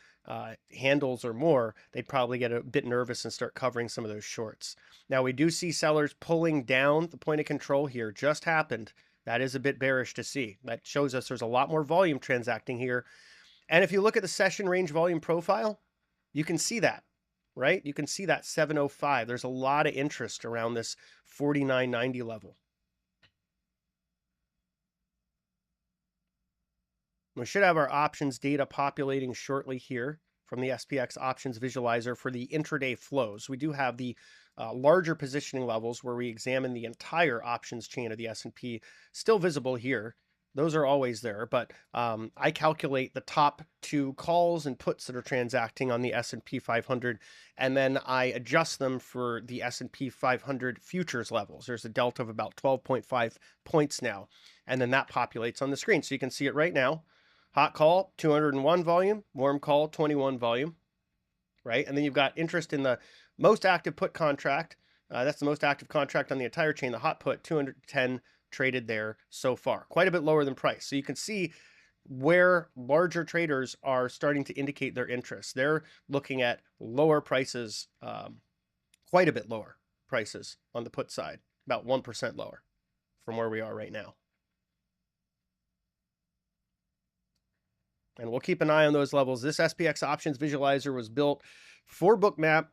Speaker 1: handles or more, they'd probably get a bit nervous and start covering some of those shorts. Now, we do see sellers pulling down the point of control here. Just happened. That is a bit bearish to see. That shows us there's a lot more volume transacting here. And if you look at the session range volume profile, you can see that, right? You can see that 705. There's a lot of interest around this 49.90 level. We should have our options data populating shortly here from the SPX options visualizer for the intraday flows. We do have the larger positioning levels where we examine the entire options chain of the S&P still visible here. Those are always there, but I calculate the top 2 calls and puts that are transacting on the S&P 500, and then I adjust them for the S&P 500 futures levels. There's a delta of about 12.5 points now, and then that populates on the screen. So you can see it right now. Hot call, 201 volume, warm call, 21 volume, right? And then you've got interest in the most active put contract. That's the most active contract on the entire chain. The hot put, 210 traded there so far, quite a bit lower than price. So you can see where larger traders are starting to indicate their interest. They're looking at lower prices, quite a bit lower prices on the put side, about 1% lower from where we are right now. And we'll keep an eye on those levels. This SPX options visualizer was built for Bookmap.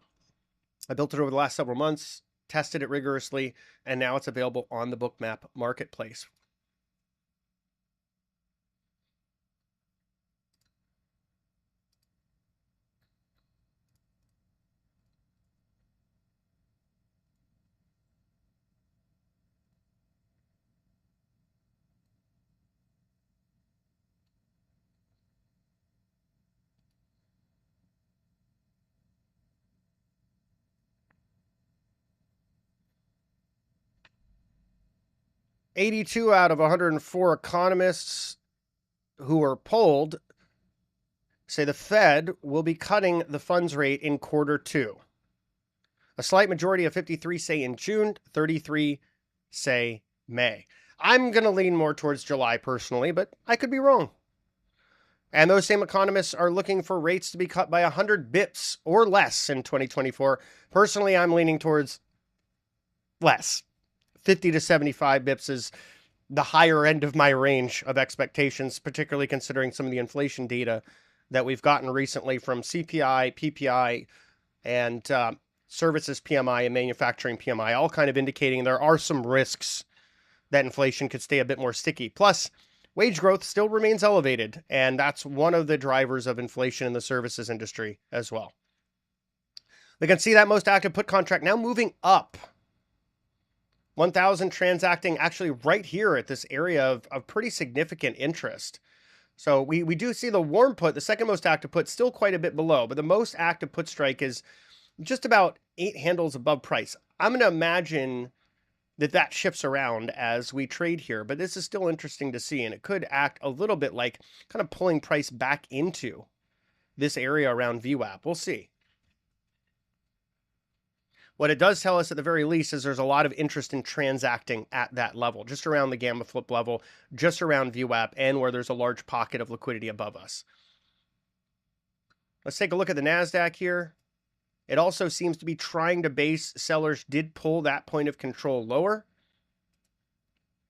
Speaker 1: I built it over the last several months, tested it rigorously, and now it's available on the Bookmap marketplace. "82 out of 104 economists who were polled say the Fed will be cutting the funds rate in Q2. A slight majority of 53 say in June, 33 say May. I'm going to lean more towards July personally, but I could be wrong. And those same economists are looking for rates to be cut by 100 bips or less in 2024. Personally, I'm leaning towards less. 50 to 75 bips is the higher end of my range of expectations, particularly considering some of the inflation data that we've gotten recently from CPI, PPI, and services PMI and manufacturing PMI, all kind of indicating there are some risks that inflation could stay a bit more sticky. Plus, wage growth still remains elevated, and that's one of the drivers of inflation in the services industry as well. We can see that most active put contract now moving up. 1,000 transacting actually right here at this area of pretty significant interest. So we do see the warm put, the second most active put, still quite a bit below, but the most active put strike is just about 8 handles above price. I'm going to imagine that shifts around as we trade here. But this is still interesting to see, and it could act a little bit like kind of pulling price back into this area around VWAP. We'll see. What it does tell us at the very least is there's a lot of interest in transacting at that level, just around the gamma flip level, just around VWAP, and where there's a large pocket of liquidity above us. Let's take a look at the NASDAQ here. It also seems to be trying to base. Sellers did pull that point of control lower.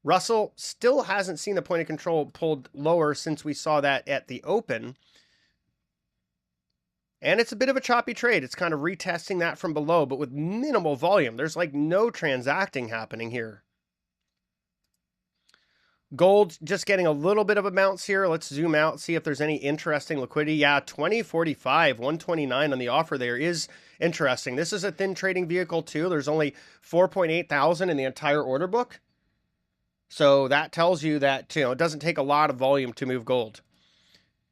Speaker 1: Russell still hasn't seen the point of control pulled lower since we saw that at the open. And it's a bit of a choppy trade. It's kind of retesting that from below, but with minimal volume. There's like no transacting happening here. Gold just getting a little bit of a bounce here. Let's zoom out, see if there's any interesting liquidity. Yeah, 2045, 129 on the offer there is interesting. This is a thin trading vehicle too. There's only 4.8 thousand in the entire order book. So that tells you that, it doesn't take a lot of volume to move gold.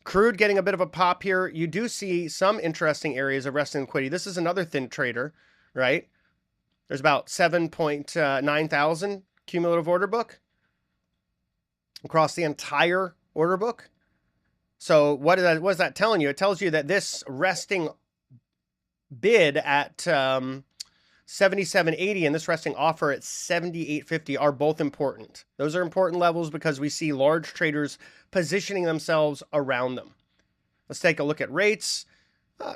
Speaker 1: Crude getting a bit of a pop here. You do see some interesting areas of resting liquidity. This is another thin trader, right? There's about 7.9 thousand cumulative order book across the entire order book. So what is that telling you? It tells you that this resting bid at 77.80 and this resting offer at 78.50 are both important. Those are important levels because we see large traders positioning themselves around them. Let's take a look at rates.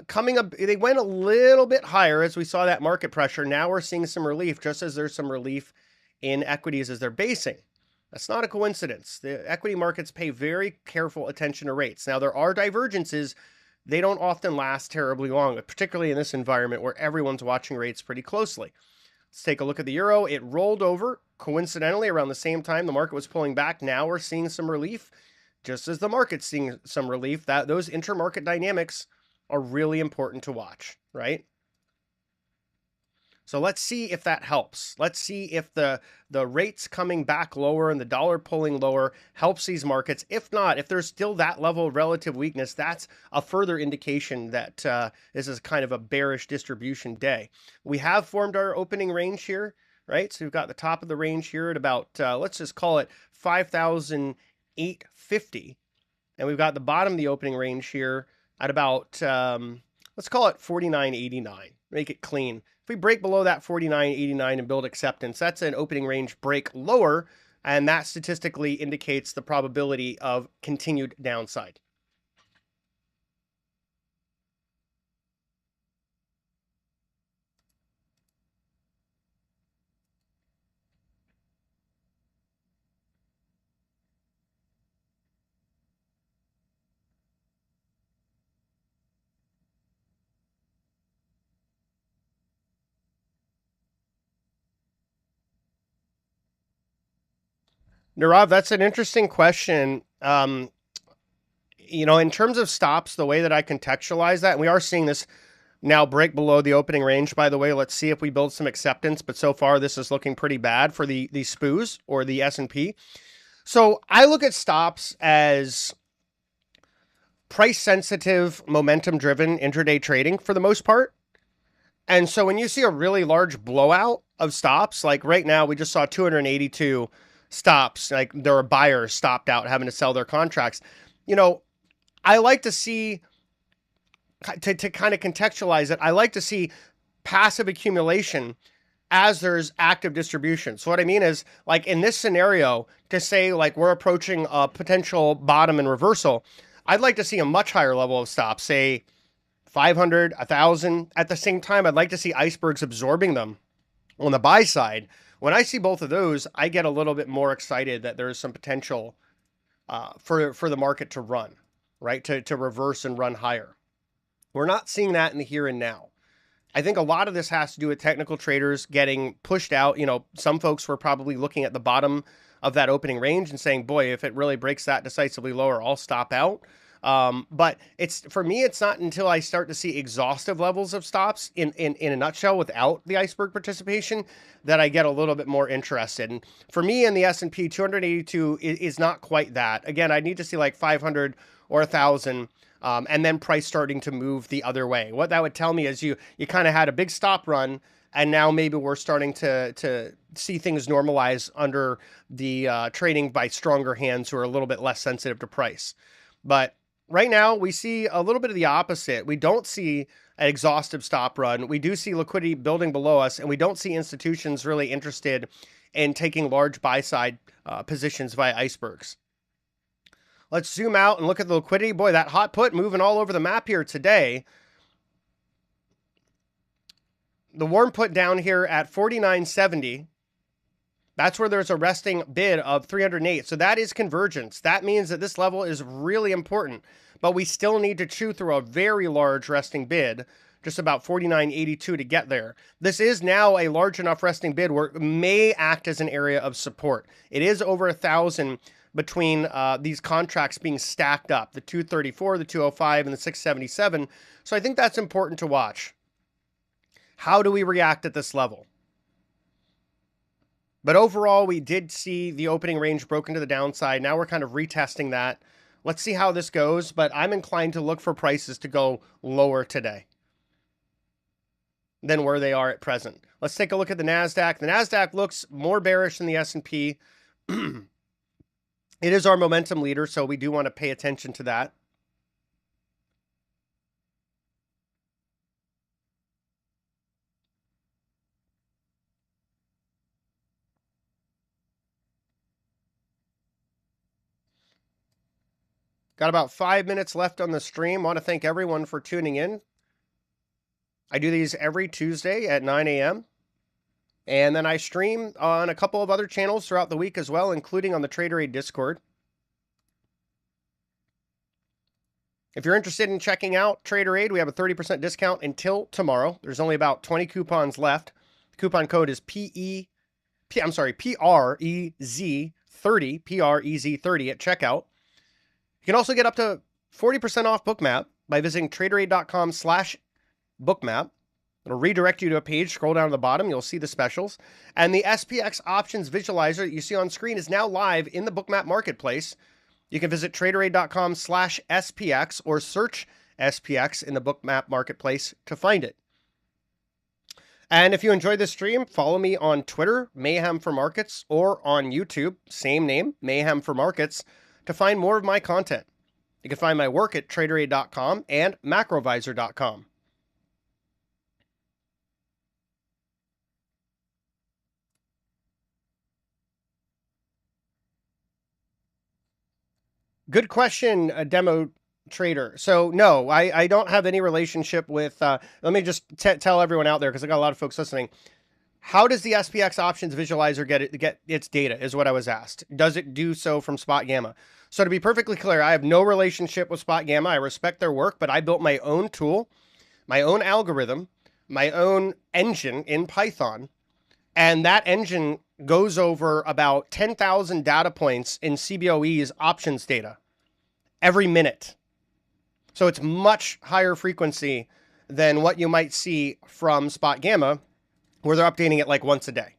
Speaker 1: Coming up, they went a little bit higher as we saw that market pressure. Now we're seeing some relief, just as there's some relief in equities as they're basing. That's not a coincidence. The equity markets pay very careful attention to rates. Now, there are divergences. They don't often last terribly long, particularly in this environment where everyone's watching rates pretty closely. Let's take a look at the euro. It rolled over coincidentally around the same time the market was pulling back. Now we're seeing some relief, just as the market's seeing some relief. Those intermarket dynamics are really important to watch, right? So let's see if that helps. Let's see if the rates coming back lower and the dollar pulling lower helps these markets. If not, if there's still that level of relative weakness, that's a further indication that this is kind of a bearish distribution day. We have formed our opening range here, right? So we've got the top of the range here at about, let's just call it 5,850. And we've got the bottom of the opening range here at about, let's call it 49.89. Make it clean. If we break below that 49.89 and build acceptance, that's an opening range break lower, and that statistically indicates the probability of continued downside. Nirav, that's an interesting question. In terms of stops, the way that I contextualize that, and we are seeing this now break below the opening range, by the way. Let's see if we build some acceptance, but so far this is looking pretty bad for the SPOOs or the S&P. So I look at stops as price-sensitive, momentum-driven intraday trading for the most part. And so when you see a really large blowout of stops, like right now we just saw 282 stops, like there are buyers stopped out having to sell their contracts. I like to see, to kind of contextualize it, I like to see passive accumulation as there's active distribution. So what I mean is, like in this scenario, to say like we're approaching a potential bottom and reversal, I'd like to see a much higher level of stops, say 500, 1,000. At the same time, I'd like to see icebergs absorbing them on the buy side. When I see both of those, I get a little bit more excited that there is some potential for the market to run, right? To reverse and run higher. We're not seeing that in the here and now. I think a lot of this has to do with technical traders getting pushed out. Some folks were probably looking at the bottom of that opening range and saying, boy, if it really breaks that decisively lower, I'll stop out. But for me, it's not until I start to see exhaustive levels of stops in a nutshell without the iceberg participation that I get a little bit more interested. And for me in the S&P, 282 is not quite that. Again, I need to see like 500 or 1,000, and then price starting to move the other way. What that would tell me is you kind of had a big stop run, And now maybe we're starting to see things normalize under the trading by stronger hands who are a little bit less sensitive to price. But right now, we see a little bit of the opposite. We don't see an exhaustive stop run. We do see liquidity building below us, and we don't see institutions really interested in taking large buy-side positions via icebergs. Let's zoom out and look at the liquidity. Boy, that hot put moving all over the map here today. The warm put down here at 49.70. That's where there's a resting bid of 308. So that is convergence. That means that this level is really important, but we still need to chew through a very large resting bid, just about 49.82 to get there. This is now a large enough resting bid where it may act as an area of support. It is over 1,000 between these contracts being stacked up, the 234, the 205, and the 677. So I think that's important to watch. How do we react at this level? But overall, we did see the opening range broken to the downside. Now we're kind of retesting that. Let's see how this goes, but I'm inclined to look for prices to go lower today than where they are at present. Let's take a look at the NASDAQ. The NASDAQ looks more bearish than the S&P. It is our momentum leader, so we do want to pay attention to that. Got about 5 minutes left on the stream. Want to thank everyone for tuning in. I do these every Tuesday at 9 a.m. And then I stream on a couple of other channels throughout the week as well, including on the Traderade Discord. If you're interested in checking out Traderade, we have a 30% discount until tomorrow. There's only about 20 coupons left. The coupon code is PREZ30, PREZ30 at checkout. You can also get up to 40% off Bookmap by visiting traderade.com/bookmap. It'll redirect you to a page. Scroll down to the bottom. You'll see the specials. And the SPX options visualizer that you see on screen is now live in the Bookmap marketplace. You can visit traderade.com/SPX or search SPX in the Bookmap marketplace to find it. And if you enjoyed this stream, follow me on Twitter, Mayhem for Markets, or on YouTube, same name, Mayhem for Markets, to find more of my content. You can find my work at traderade.com and macrovisor.com. Good question, Demo Trader. So no, I don't have any relationship with, let me just tell everyone out there, because I got a lot of folks listening. How does the SPX options visualizer get its data is what I was asked. Does it do so from Spot Gamma? So to be perfectly clear, I have no relationship with Spot Gamma. I respect their work, but I built my own tool, my own algorithm, my own engine in Python. And that engine goes over about 10,000 data points in CBOE's options data every minute. So it's much higher frequency than what you might see from Spot Gamma, where they're updating it like once a day.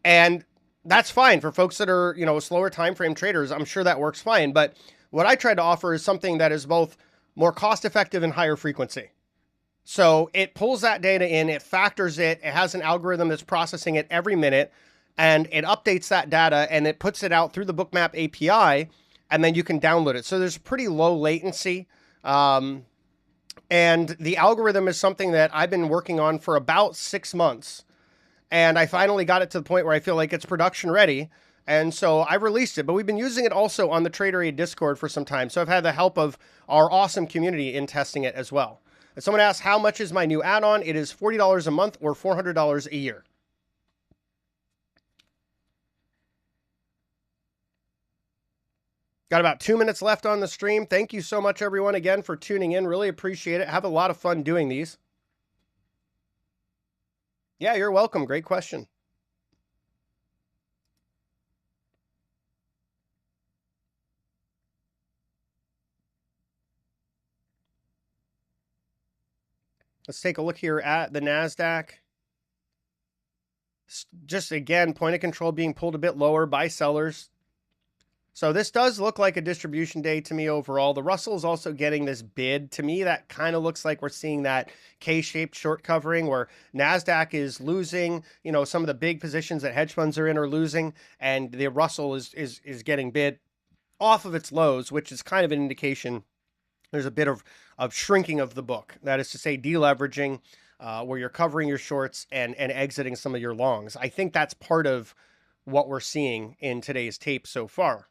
Speaker 1: And that's fine for folks that are, slower time frame traders. I'm sure that works fine. But what I try to offer is something that is both more cost effective and higher frequency. So it pulls that data in, it factors it, it has an algorithm that's processing it every minute, and it updates that data and it puts it out through the Bookmap API, and then you can download it. So there's pretty low latency. And the algorithm is something that I've been working on for about 6 months. And I finally got it to the point where I feel like it's production ready. And so I released it, but we've been using it also on the Traderade Discord for some time. So I've had the help of our awesome community in testing it as well. And someone asked, how much is my new add-on? It is $40 a month or $400 a year. Got about 2 minutes left on the stream. Thank you so much, everyone, again, for tuning in. Really appreciate it. Have a lot of fun doing these. Yeah, you're welcome. Great question. Let's take a look here at the NASDAQ. Just, again, point of control being pulled a bit lower by sellers. So this does look like a distribution day to me overall. The Russell is also getting this bid. To me, that kind of looks like we're seeing that K-shaped short covering where NASDAQ is losing, some of the big positions that hedge funds are in are losing, and the Russell is getting bid off of its lows, which is kind of an indication there's a bit of shrinking of the book. That is to say, deleveraging, where you're covering your shorts and exiting some of your longs. I think that's part of what we're seeing in today's tape so far.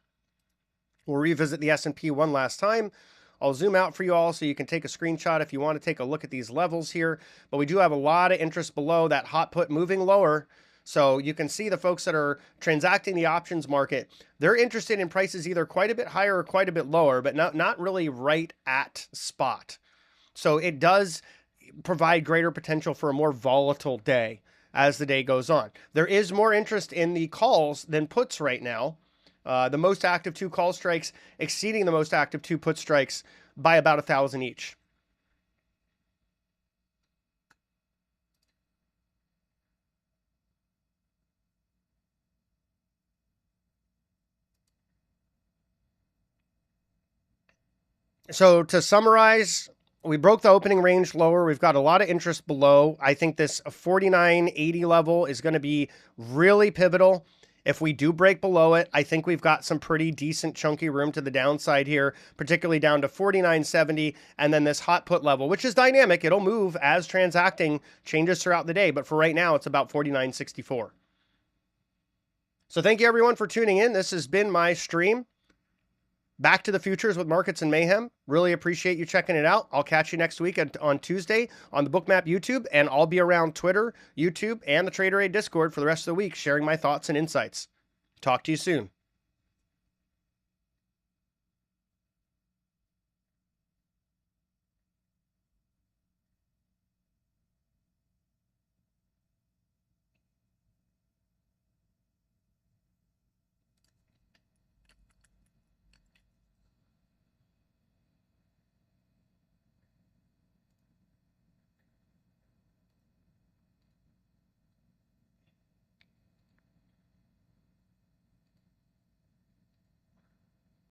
Speaker 1: We'll revisit the S&P one last time. I'll zoom out for you all so you can take a screenshot if you want to take a look at these levels here. But we do have a lot of interest below that hot put moving lower. So you can see the folks that are transacting the options market, they're interested in prices either quite a bit higher or quite a bit lower, but not really right at spot. So it does provide greater potential for a more volatile day as the day goes on. There is more interest in the calls than puts right now. The most active 2 call strikes exceeding the most active 2 put strikes by about 1,000 each. So to summarize, we broke the opening range lower. We've got a lot of interest below. I think this 49.80 level is going to be really pivotal. If we do break below it, I think we've got some pretty decent chunky room to the downside here, particularly down to 49.70, and then this hot put level, which is dynamic. It'll move as transacting changes throughout the day, but for right now, it's about 49.64. So thank you everyone for tuning in. This has been my stream. Back to the futures with Markets and Mayhem. Really appreciate you checking it out. I'll catch you next week on Tuesday on the Bookmap YouTube, and I'll be around Twitter, YouTube, and the Traderade Discord for the rest of the week, sharing my thoughts and insights. Talk to you soon.